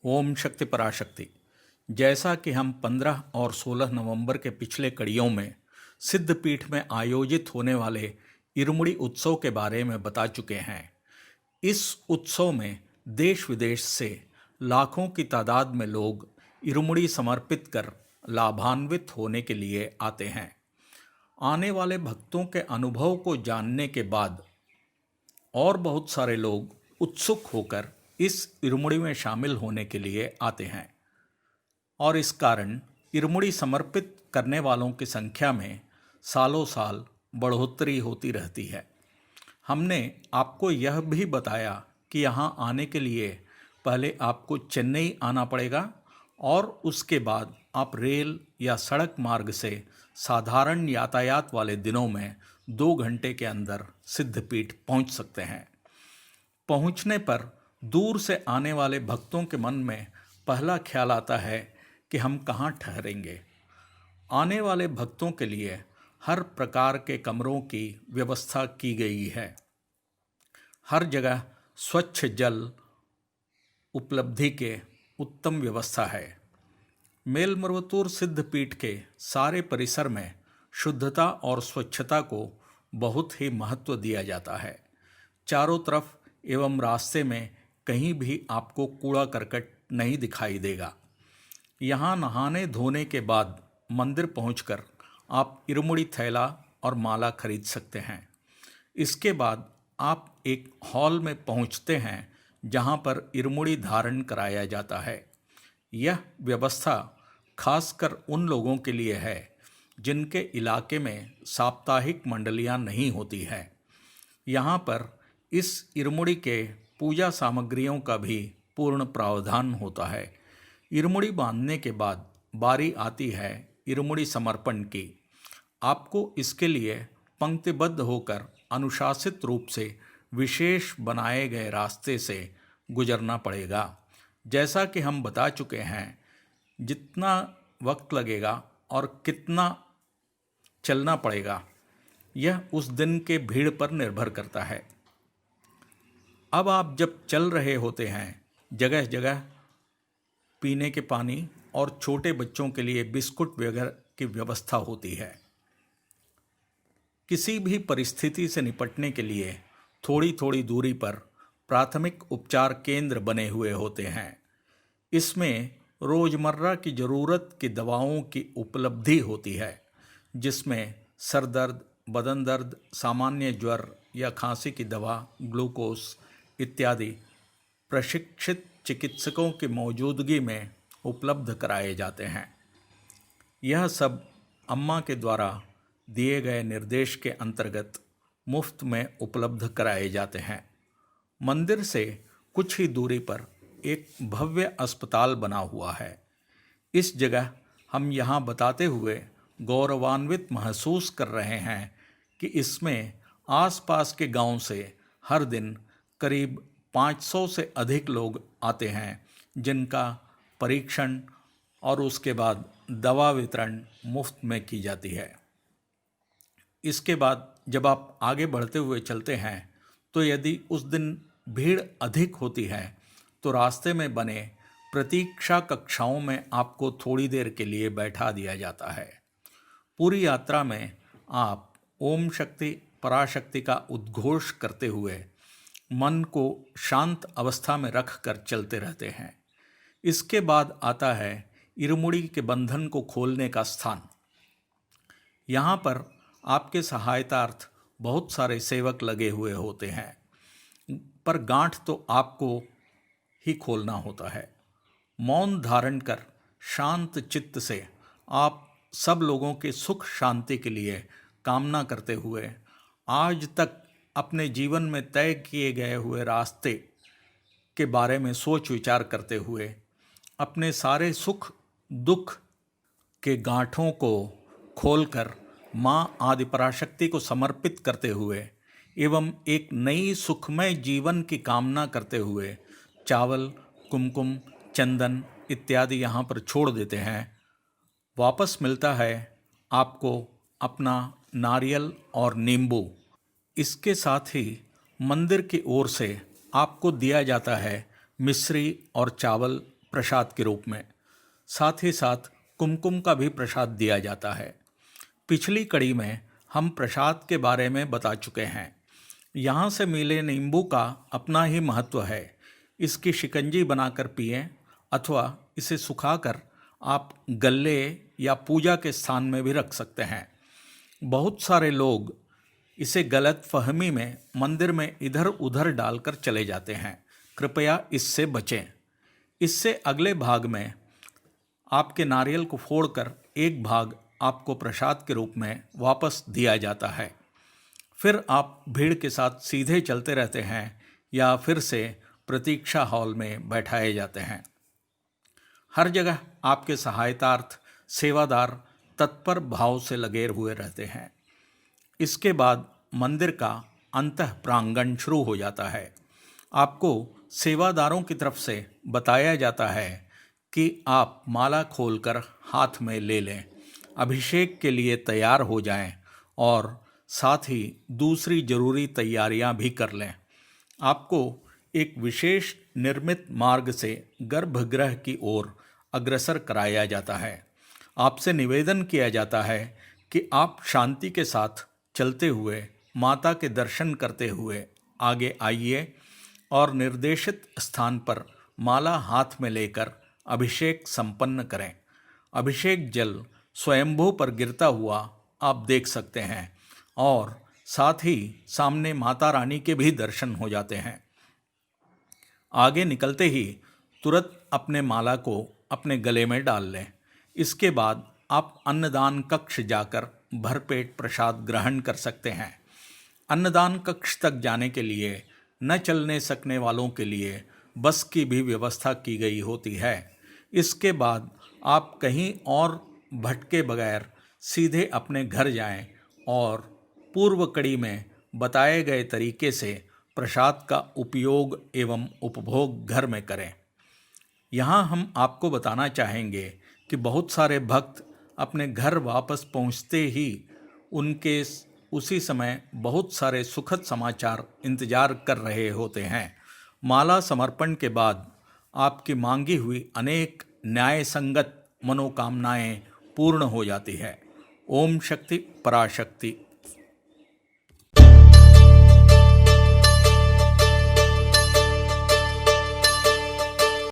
ओम शक्ति पराशक्ति। जैसा कि हम 15 और 16 नवंबर के पिछले कड़ियों में सिद्धपीठ में आयोजित होने वाले इरुमुड़ी उत्सव के बारे में बता चुके हैं। इस उत्सव में देश विदेश से लाखों की तादाद में लोग इरुमुड़ी समर्पित कर लाभान्वित होने के लिए आते हैं। आने वाले भक्तों के अनुभव को जानने के बाद और बहुत सारे लोग उत्सुक होकर इस इरुमुड़ी में शामिल होने के लिए आते हैं और इस कारण इरुमुड़ी समर्पित करने वालों की संख्या में सालों साल बढ़ोतरी होती रहती है। हमने आपको यह भी बताया कि यहाँ आने के लिए पहले आपको चेन्नई आना पड़ेगा और उसके बाद आप रेल या सड़क मार्ग से साधारण यातायात वाले दिनों में 2 घंटे के अंदर सिद्धपीठ पहुँच सकते हैं। पहुँचने पर दूर से आने वाले भक्तों के मन में पहला ख्याल आता है कि हम कहाँ ठहरेंगे। आने वाले भक्तों के लिए हर प्रकार के कमरों की व्यवस्था की गई है। हर जगह स्वच्छ जल उपलब्धि के उत्तम व्यवस्था है। मेलमरुवतूर सिद्धपीठ के सारे परिसर में शुद्धता और स्वच्छता को बहुत ही महत्व दिया जाता है। चारों तरफ एवं रास्ते में कहीं भी आपको कूड़ा करकट नहीं दिखाई देगा। यहाँ नहाने धोने के बाद मंदिर पहुंचकर आप इरुमुड़ी थैला और माला खरीद सकते हैं। इसके बाद आप एक हॉल में पहुंचते हैं जहाँ पर इरुमुड़ी धारण कराया जाता है। यह व्यवस्था खासकर उन लोगों के लिए है जिनके इलाके में साप्ताहिक मंडलियाँ नहीं होती हैं। यहाँ पर इस इरुमुड़ी के पूजा सामग्रियों का भी पूर्ण प्रावधान होता है। इरुमुड़ी बांधने के बाद बारी आती है इरुमुड़ी समर्पण की। आपको इसके लिए पंक्तिबद्ध होकर अनुशासित रूप से विशेष बनाए गए रास्ते से गुजरना पड़ेगा। जैसा कि हम बता चुके हैं, जितना वक्त लगेगा और कितना चलना पड़ेगा यह उस दिन के भीड़ पर निर्भर करता है। अब आप जब चल रहे होते हैं, जगह जगह पीने के पानी और छोटे बच्चों के लिए बिस्कुट वगैरह की व्यवस्था होती है। किसी भी परिस्थिति से निपटने के लिए थोड़ी थोड़ी दूरी पर प्राथमिक उपचार केंद्र बने हुए होते हैं। इसमें रोज़मर्रा की ज़रूरत की दवाओं की उपलब्धि होती है, जिसमें सर दर्द, बदन दर्द, सामान्य ज्वर या खांसी की दवा, ग्लूकोज इत्यादि प्रशिक्षित चिकित्सकों की मौजूदगी में उपलब्ध कराए जाते हैं। यह सब अम्मा के द्वारा दिए गए निर्देश के अंतर्गत मुफ्त में उपलब्ध कराए जाते हैं। मंदिर से कुछ ही दूरी पर एक भव्य अस्पताल बना हुआ है। इस जगह हम यहाँ बताते हुए गौरवान्वित महसूस कर रहे हैं कि इसमें आसपास के गांव से हर दिन करीब 500 से अधिक लोग आते हैं, जिनका परीक्षण और उसके बाद दवा वितरण मुफ्त में की जाती है। इसके बाद जब आप आगे बढ़ते हुए चलते हैं तो यदि उस दिन भीड़ अधिक होती है तो रास्ते में बने प्रतीक्षा कक्षाओं में आपको थोड़ी देर के लिए बैठा दिया जाता है। पूरी यात्रा में आप ओम शक्ति पराशक्ति का उद्घोष करते हुए मन को शांत अवस्था में रख कर चलते रहते हैं। इसके बाद आता है इरुमुड़ी के बंधन को खोलने का स्थान। यहाँ पर आपके सहायतार्थ बहुत सारे सेवक लगे हुए होते हैं, पर गांठ तो आपको ही खोलना होता है। मौन धारण कर शांत चित्त से आप सब लोगों के सुख शांति के लिए कामना करते हुए आज तक अपने जीवन में तय किए गए हुए रास्ते के बारे में सोच विचार करते हुए अपने सारे सुख दुख के गांठों को खोलकर माँ आदि पराशक्ति को समर्पित करते हुए एवं एक नई सुखमय जीवन की कामना करते हुए चावल, कुमकुम, चंदन इत्यादि यहाँ पर छोड़ देते हैं। वापस मिलता है आपको अपना नारियल और नींबू। इसके साथ ही मंदिर की ओर से आपको दिया जाता है मिश्री और चावल प्रसाद के रूप में। साथ ही साथ कुमकुम का भी प्रसाद दिया जाता है। पिछली कड़ी में हम प्रसाद के बारे में बता चुके हैं। यहाँ से मिले नींबू का अपना ही महत्व है। इसकी शिकंजी बनाकर पिएं अथवा इसे सुखाकर आप गल्ले या पूजा के स्थान में भी रख सकते हैं। बहुत सारे लोग इसे गलत फहमी में मंदिर में इधर उधर डालकर चले जाते हैं। कृपया इससे बचें। इससे अगले भाग में आपके नारियल को फोड़कर एक भाग आपको प्रसाद के रूप में वापस दिया जाता है। फिर आप भीड़ के साथ सीधे चलते रहते हैं या फिर से प्रतीक्षा हॉल में बैठाए जाते हैं। हर जगह आपके सहायतार्थ सेवादार तत्पर भाव से लगे हुए रहते हैं। इसके बाद मंदिर का अंतः प्रांगण शुरू हो जाता है। आपको सेवादारों की तरफ से बताया जाता है कि आप माला खोलकर हाथ में ले लें, अभिषेक के लिए तैयार हो जाएं और साथ ही दूसरी जरूरी तैयारियां भी कर लें। आपको एक विशेष निर्मित मार्ग से गर्भगृह की ओर अग्रसर कराया जाता है। आपसे निवेदन किया जाता है कि आप शांति के साथ चलते हुए माता के दर्शन करते हुए आगे आइए और निर्देशित स्थान पर माला हाथ में लेकर अभिषेक संपन्न करें। अभिषेक जल स्वयंभू पर गिरता हुआ आप देख सकते हैं और साथ ही सामने माता रानी के भी दर्शन हो जाते हैं। आगे निकलते ही तुरंत अपने माला को अपने गले में डाल लें। इसके बाद आप अन्नदान कक्ष जाकर भरपेट प्रसाद ग्रहण कर सकते हैं। अन्नदान कक्ष तक जाने के लिए न चलने सकने वालों के लिए बस की भी व्यवस्था की गई होती है। इसके बाद आप कहीं और भटके बगैर सीधे अपने घर जाएं और पूर्व कड़ी में बताए गए तरीके से प्रसाद का उपयोग एवं उपभोग घर में करें। यहाँ हम आपको बताना चाहेंगे कि बहुत सारे भक्त अपने घर वापस पहुँचते ही उनके उसी समय बहुत सारे सुखद समाचार इंतजार कर रहे होते हैं। माला समर्पण के बाद आपकी मांगी हुई अनेक न्याय संगत मनोकामनाएं पूर्ण हो जाती है। ओम शक्ति पराशक्ति।